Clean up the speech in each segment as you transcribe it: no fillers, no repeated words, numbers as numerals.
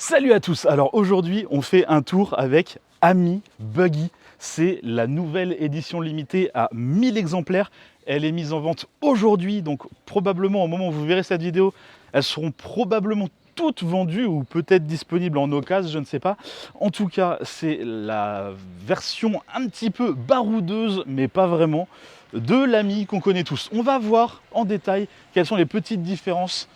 Salut à tous. Alors aujourd'hui on fait un tour avec Ami Buggy. C'est la nouvelle édition limitée à 1000 exemplaires. Elle est mise en vente aujourd'hui, donc probablement au moment où vous verrez cette vidéo, elles seront probablement toutes vendues ou peut-être disponibles en occasion, je ne sais pas. En tout cas, c'est la version un petit peu baroudeuse, mais pas vraiment, de l'Ami qu'on connaît tous. On va voir en détail quelles sont les petites différences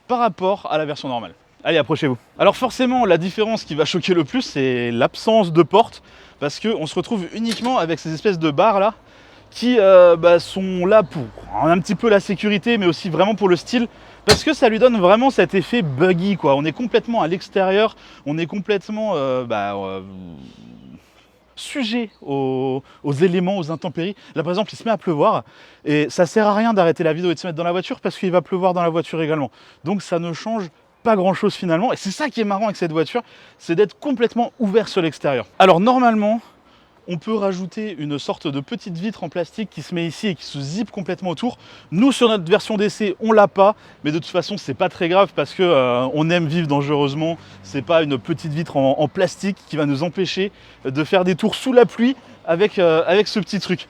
par rapport à la version normale. Allez, approchez-vous. Alors forcément, la différence qui va choquer le plus, c'est l'absence de porte, parce qu'on se retrouve uniquement avec ces espèces de barres là, qui sont là pour un petit peu la sécurité, mais aussi vraiment pour le style, parce que ça lui donne vraiment cet effet buggy, quoi. On est complètement à l'extérieur, on est complètement sujet aux éléments, aux intempéries. Là par exemple, il se met à pleuvoir, et ça sert à rien d'arrêter la vidéo et de se mettre dans la voiture, parce qu'il va pleuvoir dans la voiture également. Donc ça ne change pas grand chose finalement, et c'est ça qui est marrant avec cette voiture, c'est d'être complètement ouvert sur l'extérieur. Alors normalement, on peut rajouter une sorte de petite vitre en plastique qui se met ici et qui se zippe complètement autour. Nous sur notre version d'essai, on l'a pas, mais de toute façon c'est pas très grave parce que on aime vivre dangereusement. C'est pas une petite vitre en plastique qui va nous empêcher de faire des tours sous la pluie avec ce petit truc.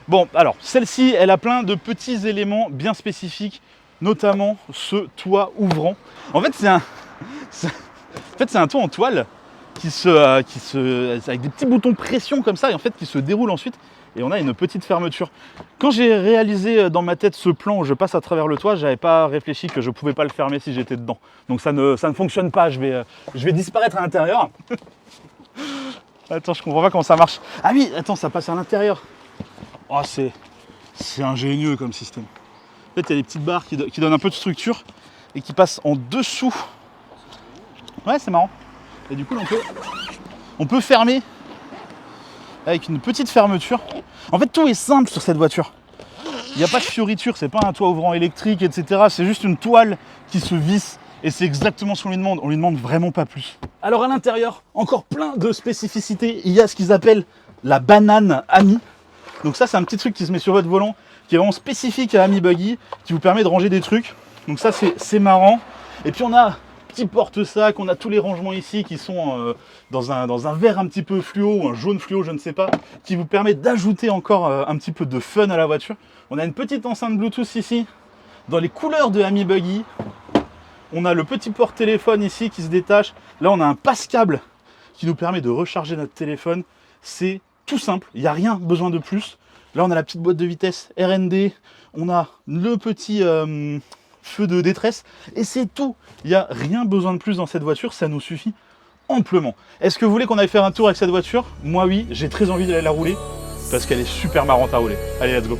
Bon, alors celle-ci, elle a plein de petits éléments bien spécifiques, notamment ce toit ouvrant. En fait, c'est un toit en toile avec des petits boutons pression comme ça, et en fait qui se déroule ensuite, et on a une petite fermeture. Quand j'ai réalisé dans ma tête ce plan où je passe à travers le toit, j'avais pas réfléchi que je pouvais pas le fermer si j'étais dedans. Donc ça ne fonctionne pas, je vais disparaître à l'intérieur. Attends, je comprends pas comment ça marche. Ah oui, attends, ça passe à l'intérieur. Oh, c'est ingénieux comme système. En fait, il y a des petites barres qui donnent un peu de structure et qui passent en dessous. Ouais, c'est marrant. Et du coup, on peut fermer avec une petite fermeture. En fait, tout est simple sur cette voiture. Il n'y a pas de fioriture, c'est pas un toit ouvrant électrique, etc. C'est juste une toile qui se visse. Et c'est exactement ce qu'on lui demande. On lui demande vraiment pas plus. Alors à l'intérieur, encore plein de spécificités. Il y a ce qu'ils appellent la banane Ami. Donc ça, c'est un petit truc qui se met sur votre volant, qui est vraiment spécifique à Ami Buggy, qui vous permet de ranger des trucs. Donc ça, c'est marrant. Et puis on a petit porte-sac, on a tous les rangements ici qui sont dans un vert un petit peu fluo, ou un jaune fluo, je ne sais pas, qui vous permet d'ajouter encore un petit peu de fun à la voiture. On a une petite enceinte Bluetooth ici, dans les couleurs de Ami Buggy. On a le petit porte-téléphone ici qui se détache. Là, on a un passe-câble qui nous permet de recharger notre téléphone. C'est tout simple, il n'y a rien besoin de plus. Là, on a la petite boîte de vitesse RND, on a le petit feu de détresse, et c'est tout. Il n'y a rien besoin de plus dans cette voiture, ça nous suffit amplement. Est-ce que vous voulez qu'on aille faire un tour avec cette voiture? Moi oui, j'ai très envie d'aller la rouler, parce qu'elle est super marrante à rouler. Allez, let's go.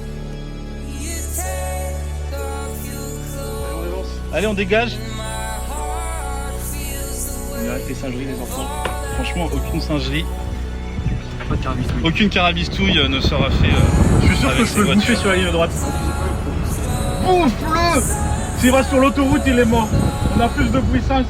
Allez, on dégage. On est avec les singeries, les enfants. Franchement, aucune singerie. Pas de carabistouille. Aucune carabistouille ne sera fait. Je suis sûr que je peux le bouffer sur la ligne droite. Bouffe-le! S'il va sur l'autoroute, il est mort. On a plus de puissance.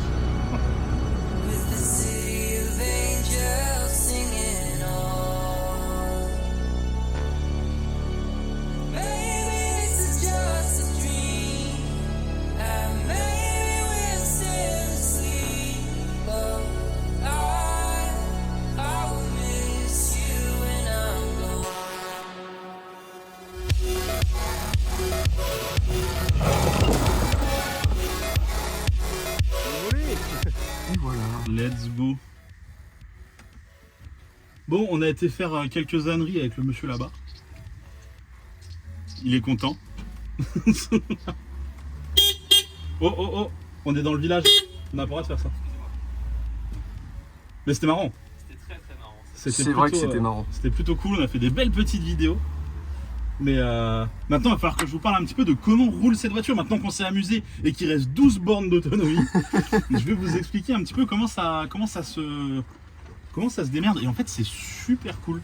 Let's go. Bon, on a été faire quelques âneries avec le monsieur là-bas. Il est content. Oh, on est dans le village. On n'a pas le droit de faire ça. Mais c'était marrant. C'était très très marrant. C'est vrai que c'était marrant. C'était plutôt cool, on a fait des belles petites vidéos. Mais maintenant, il va falloir que je vous parle un petit peu de comment roule cette voiture. Maintenant qu'on s'est amusé et qu'il reste 12 bornes d'autonomie, je vais vous expliquer un petit peu comment ça se démerde. Et en fait, c'est super cool.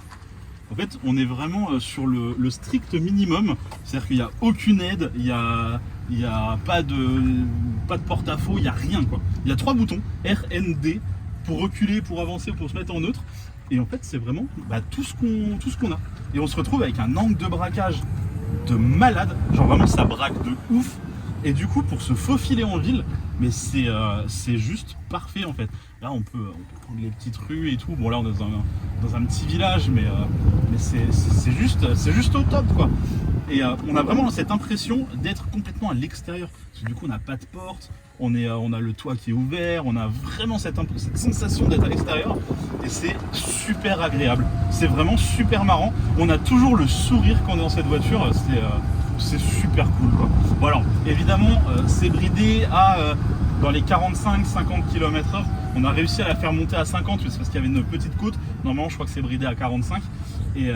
En fait, on est vraiment sur le strict minimum. C'est-à-dire qu'il n'y a aucune aide, il n'y a pas de porte-à-faux, il n'y a rien, quoi. Il y a 3 boutons, R, N, D, pour reculer, pour avancer, pour se mettre en neutre. Et en fait, c'est vraiment tout ce qu'on a. Et on se retrouve avec un angle de braquage de malade. Genre vraiment, ça braque de ouf. Et du coup, pour se faufiler en ville, mais c'est juste parfait en fait. Là on peut prendre les petites rues et tout. Bon là on est dans un petit village, mais c'est juste au top quoi. Et on a vraiment cette impression d'être complètement à l'extérieur. Parce que du coup on n'a pas de porte, on a le toit qui est ouvert, on a vraiment cette sensation d'être à l'extérieur. Et c'est super agréable. C'est vraiment super marrant. On a toujours le sourire quand on est dans cette voiture. C'est super cool quoi. Bon alors évidemment c'est bridé à dans les 45-50 km/h. On a réussi à la faire monter à 50, mais c'est parce qu'il y avait une petite côte. Normalement je crois que c'est bridé à 45. Et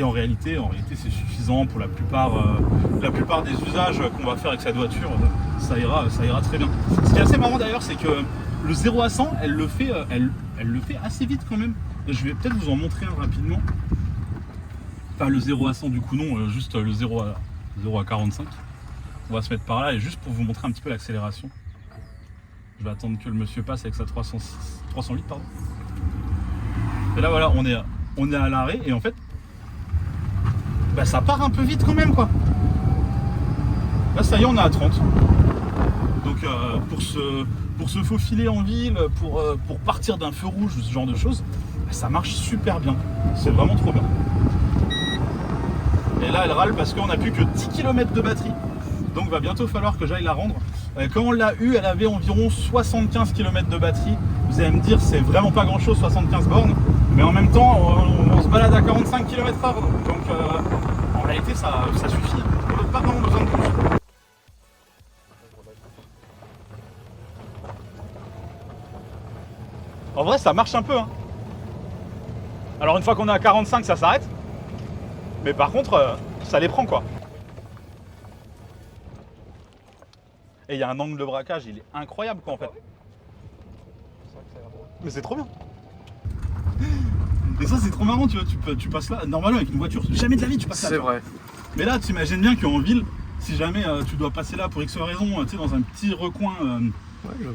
en réalité c'est suffisant pour la plupart des usages qu'on va faire avec cette voiture. Ça ira très bien. Ce qui est assez marrant d'ailleurs, c'est que le 0 à 100, elle le fait assez vite quand même. Je vais peut-être vous en montrer un rapidement. Enfin le 0 à 100 du coup non, juste le 0 à 45. On va se mettre par là et juste pour vous montrer un petit peu l'accélération. Je vais attendre que le monsieur passe avec sa 308 pardon. Et là voilà, on est à l'arrêt et en fait bah, ça part un peu vite quand même quoi. Là ça y est, on est à 30. Donc pour se faufiler en ville, pour partir d'un feu rouge, ce genre de choses, bah, ça marche super bien. C'est vraiment trop bien. Et là elle râle parce qu'on n'a plus que 10 km de batterie. Donc va bientôt falloir que j'aille la rendre. Quand on l'a eu, elle avait environ 75 km de batterie. Vous allez me dire, c'est vraiment pas grand chose, 75 bornes. Mais en même temps, on se balade à 45 km/h. Donc en réalité, ça suffit. On n'a pas vraiment besoin de plus. En vrai, ça marche un peu. Hein. Alors une fois qu'on est à 45, ça s'arrête. Mais par contre, ça les prend quoi. Et il y a un angle de braquage, il est incroyable quoi en fait. Mais c'est trop bien. Et ça c'est trop marrant, tu vois, tu passes là, normalement avec une voiture, jamais de la vie tu passes là. C'est vrai. Mais là tu imagines bien qu'en ville, si jamais tu dois passer là pour X raison, tu sais, dans un petit recoin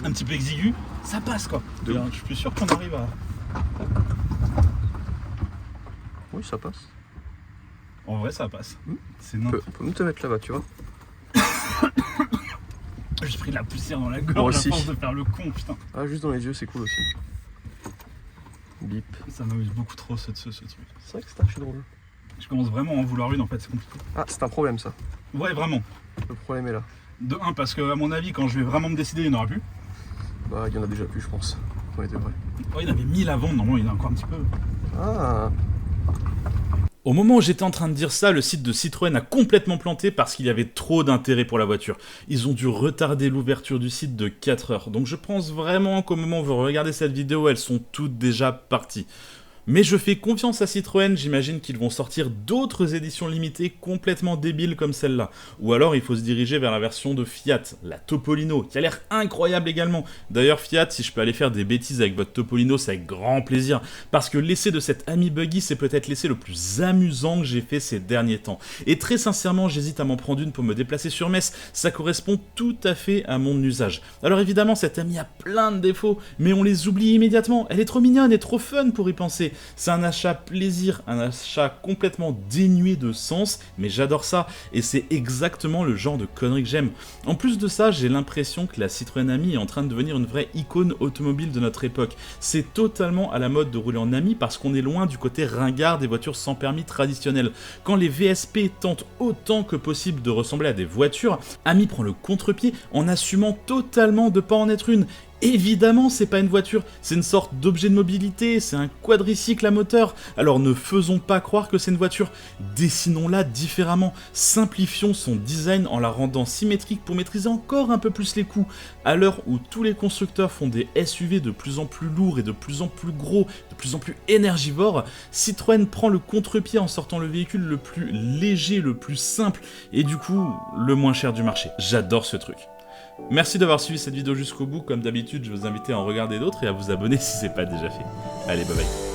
un petit peu exigu, ça passe quoi. Et, je suis sûr qu'on arrive à... Oui, ça passe. En vrai ça passe. C'est On peut nous te mettre là-bas, tu vois. J'ai pris de la poussière dans la Moi gorge à aussi. force de faire le con, putain. Ah, juste dans les yeux, c'est cool aussi. Bip. Ça m'amuse beaucoup trop ce truc. C'est vrai que c'est archi drôle. Je commence vraiment à en vouloir une en fait, c'est compliqué. Ah, c'est un problème ça. Ouais, vraiment. Le problème est là. De 1, parce que à mon avis, quand je vais vraiment me décider, il n'y en aura plus. Bah, il y en a déjà plus, je pense. On était vrai. Oh, il y en avait 1000 avant, normalement il y en a encore un petit peu. Ah. Au moment où j'étais en train de dire ça, le site de Citroën a complètement planté parce qu'il y avait trop d'intérêt pour la voiture. Ils ont dû retarder l'ouverture du site de 4 heures. Donc je pense vraiment qu'au moment où vous regardez cette vidéo, elles sont toutes déjà parties. Mais je fais confiance à Citroën, j'imagine qu'ils vont sortir d'autres éditions limitées complètement débiles comme celle-là. Ou alors il faut se diriger vers la version de Fiat, la Topolino, qui a l'air incroyable également. D'ailleurs Fiat, si je peux aller faire des bêtises avec votre Topolino, c'est avec grand plaisir. Parce que l'essai de cette Ami Buggy, c'est peut-être l'essai le plus amusant que j'ai fait ces derniers temps. Et très sincèrement, j'hésite à m'en prendre une pour me déplacer sur Metz, ça correspond tout à fait à mon usage. Alors évidemment, cette Ami a plein de défauts, mais on les oublie immédiatement. Elle est trop mignonne et trop fun pour y penser. C'est un achat plaisir, un achat complètement dénué de sens, mais j'adore ça, et c'est exactement le genre de conneries que j'aime. En plus de ça, j'ai l'impression que la Citroën Ami est en train de devenir une vraie icône automobile de notre époque. C'est totalement à la mode de rouler en Ami parce qu'on est loin du côté ringard des voitures sans permis traditionnelles. Quand les VSP tentent autant que possible de ressembler à des voitures, Ami prend le contre-pied en assumant totalement de pas en être une. Évidemment, c'est pas une voiture, c'est une sorte d'objet de mobilité, c'est un quadricycle à moteur. Alors ne faisons pas croire que c'est une voiture, dessinons-la différemment, simplifions son design en la rendant symétrique pour maîtriser encore un peu plus les coûts. À l'heure où tous les constructeurs font des SUV de plus en plus lourds et de plus en plus gros, de plus en plus énergivores, Citroën prend le contre-pied en sortant le véhicule le plus léger, le plus simple et du coup le moins cher du marché. J'adore ce truc. Merci d'avoir suivi cette vidéo jusqu'au bout, comme d'habitude je vous invite à en regarder d'autres et à vous abonner si c'est pas déjà fait. Allez, bye bye.